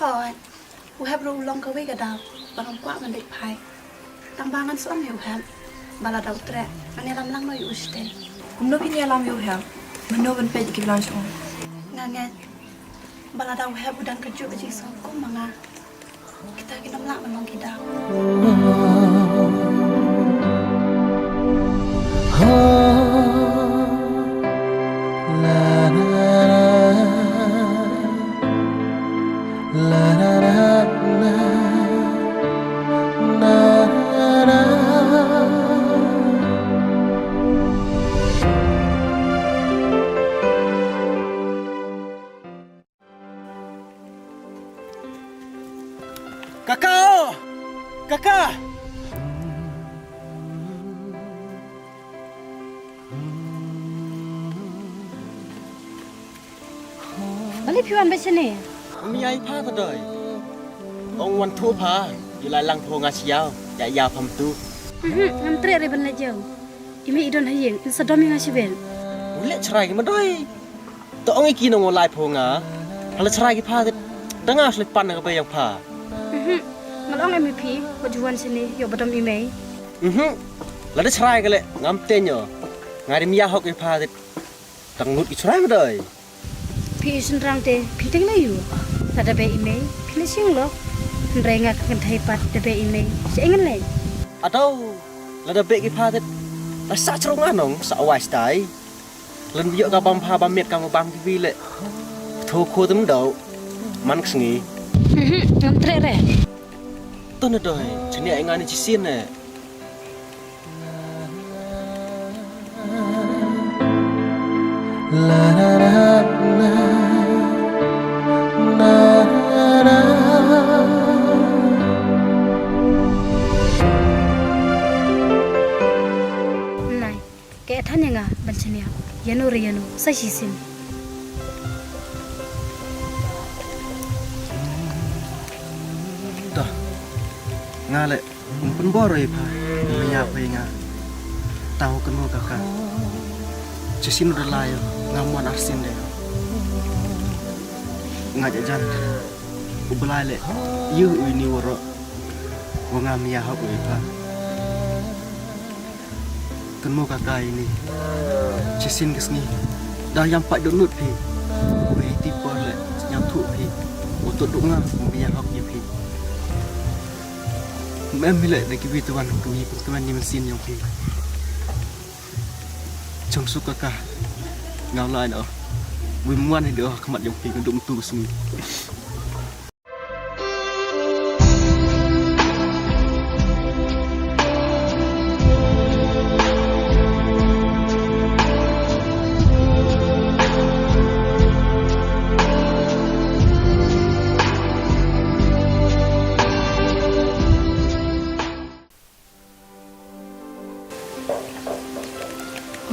Thôi, u hẹp ru long cái cái đầu, bà không quá mình định phải. Tăng bangan suam hiểu hẹp, bà là đầu trẻ, anh em làm lăng nói u ste. Kumno ini alam yo hel. Meno ben pe dikit langsung. Nganget, bà là đầu hẹp udah kerja aja so, kok manga. Kita kena melak memang kita. Kakak! Kakak! Balik piwan ba sini? Mi ai pha thật đời. Ông Wan thua pha,อยู่ลายลังโพงาเชียวอย่ายาวพำตู Ngam tre re ban la jauh. Imi idon hayeng, sedom yang asibel. เละชรายกันมาด้วยตองไอ้กินองลายโพงาพลชรายกี่พาติดังอาสลิปันกันไปยังพา Malong emi pi, bajuan sini yo badam imei. แล้วได้ชรายกันเลยงามเต้นอยู่งานมียาหกกี่พาติดังนุดกี่ชรายมาด้วย Pi senrang te, pi teng la yu. Tada be imei, pi le sing lo. Ndrai ngak kan thai pat de be imei. Si engen le. อะดาวแล้วได้เบกี่พาติแล้วสักชรงงานน้องสาวไวสไตล์เล่นวิโยกับบำพาบำเมียดกับบำทีวีเลยโทรโคตรมันเดามันก็สงี Ngam tre re. ต้นน่ะด้วยฉันเนี่ยไอ้งานนี้ชิเซียนเนี่ย Nai, ke than yang a ban sini. Yanu re yanu, sai si sin. ต่อ งานเลยผมเป็นบ่อเลยพาไม่อยากไปงานเตากันโมกะกะจะสิ้นอุดลายงามวันอาร์ซินเลยงานจะจันอุบลายเลยยื้ออุยนิวรอว่างานมียาฮับเลยพากันโมกะกะiniจะสิ้นกันนี่ดายังไปโดนนุดพี่ไปตีปอดเลยยังถูกพี่อุตตุงงามมียาฮับยังพี่ Em mới lại cái video tuan của mình tuan ni mesin yang phi trong suốt cả ngào lại nữa vui ngoan hay được mặt yang phi con đụng tu sung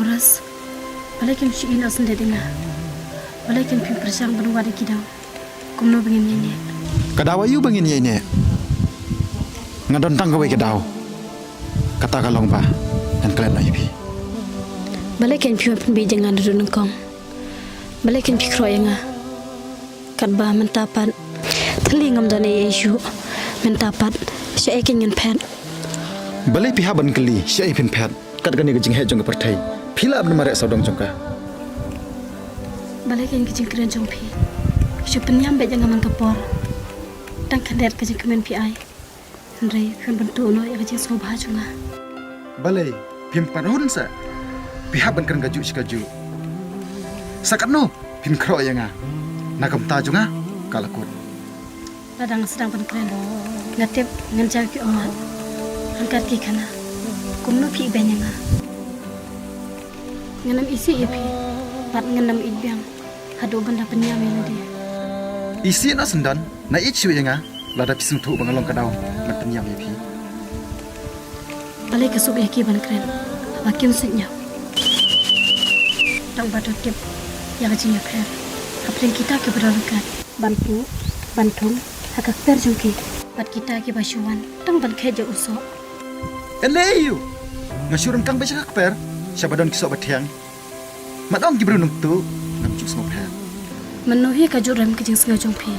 Oras, balikin si ina sende dengar. Balikin pi persang benua di kidau. Kumno bengin nyenye. Kadaw ayu bangin ye ne. Ngadon tang gawe kadaw. Kata kalong pa. Dan kalian na ipi. Balikin pi pun bi jangan duduk nengkong. Balikin pi kroy nga. Kadba mentapat. Telingam dane Yesu. Mentapat si ekin ngen pet. Balai pihak ban keli syai pin phat. Kat gani gejing he jong perthai. Phila abna mare saudong jongka. Balikin kejing keren jong pi. Si penyam be jangan man kapor. Tang kadet kejing kemen pi ai. Ndrai kan bentu no ya kejing sobha junga. Balai pim panhun sa. Pihak ban kan gaju sikaju. Sakatno pim kro yanga. Nakam ta jonga kalakut. Ladang sedang pen keren. Ngatip nganjar ki omat. Angkat ki kana. Kumno pi benyanga. Nganam isi ya pi. Pat nganam idbiang. Hado benda penyam yang dia. Isi na sendan na ichu yanga. Lada pisung tu bangalong kadaw. Ngat penyam ipi. Balai kesuk ya ki ban keren. Bakim sitnya. Tang batu kip. Ya kejing ya keren. Kapring kita ke beralakan. Bantu. Bantung. Hakak terjungki. Bat kita ke basuan. Tang ban keja usok. Eleyu. Ngasyuran kang baca kakper. Syabadon kisok batiang. Matong gibrunung tu. Namjuk semua pher. Menuhi kajuram kejing sengajong pi.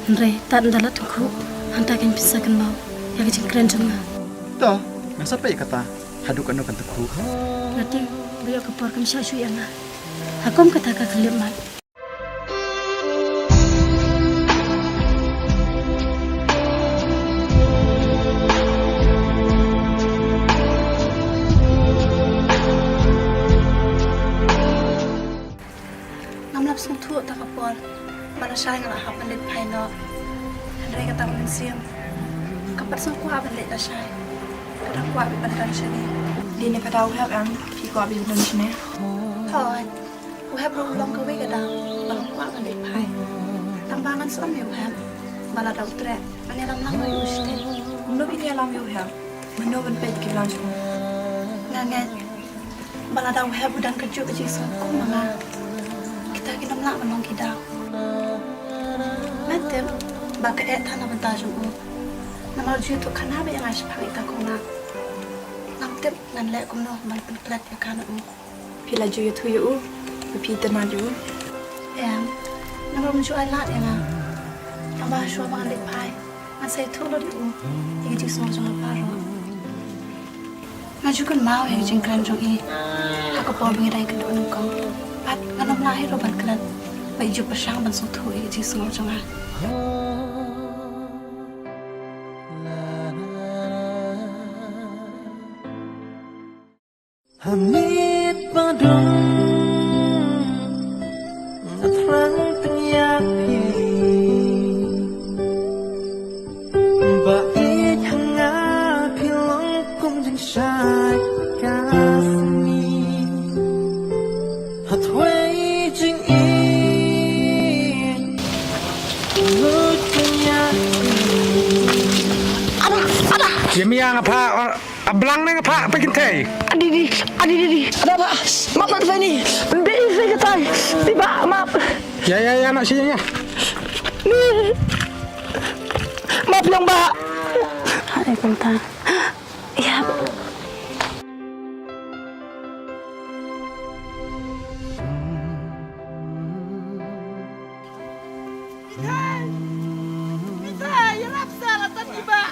Andre, tak ndalat aku. Hantakin bisa kan mau. Ya kecil keren cuma. Toh, nasa pa kata haduk ano kan teku. Nanti beliau kepor kami syasyu yang lah. Aku kata kak kelimat. Ngamlap sung tu tak kapor. Mana syai ngalah hap menit pai no. Andre kata mensiam. Kapat sung kuah menit dah syai. Kadang kuah beban sini. Di ni kata aku help yang piko abi belum sini. Thôi, u heb ru long ka we ka da. Bang kuah menit pai. Tambangan som you have. Bala dau tre. Ane lam lang no uste. Menurut ini alam you help. Menurut pej ke bilang semua. Ngangen. Bala dau heb udan kerja ke jisung ku manga. Kita kena melak menong kita. Mentem, baka tanah bentar jumpa. Nama ujian tu kana be yang asyik panggil tak kona. Namtem nan lek kumno mal penklat ya kana Pila ju tu you, pi tanah ju. Nama muncul alat ya na. Abah syua bang lek pai. Masih tu lo di Ia jisung jong paro. Ngaju kan mau yang jengkran jong ini. Aku bawa bengirai kedua nungkong. Pat nganom lahir obat kelat. Baik jumpa syang ban sung tu ia jisung jong ah. Hamid badung Terang tenyapi Baik hangat Pilong kum jeng syai kasmi Hatway jeng i Lut tenyapi Yang apa ablang nang apa bikin teh? Adi, ada apa? Maaf Pak Feni, beri saya kata, tiba maaf. Ya nak sini ya. Maaf yang Mbak. Hai bentar. Ya. Saya lapsa lah tadi Mbak.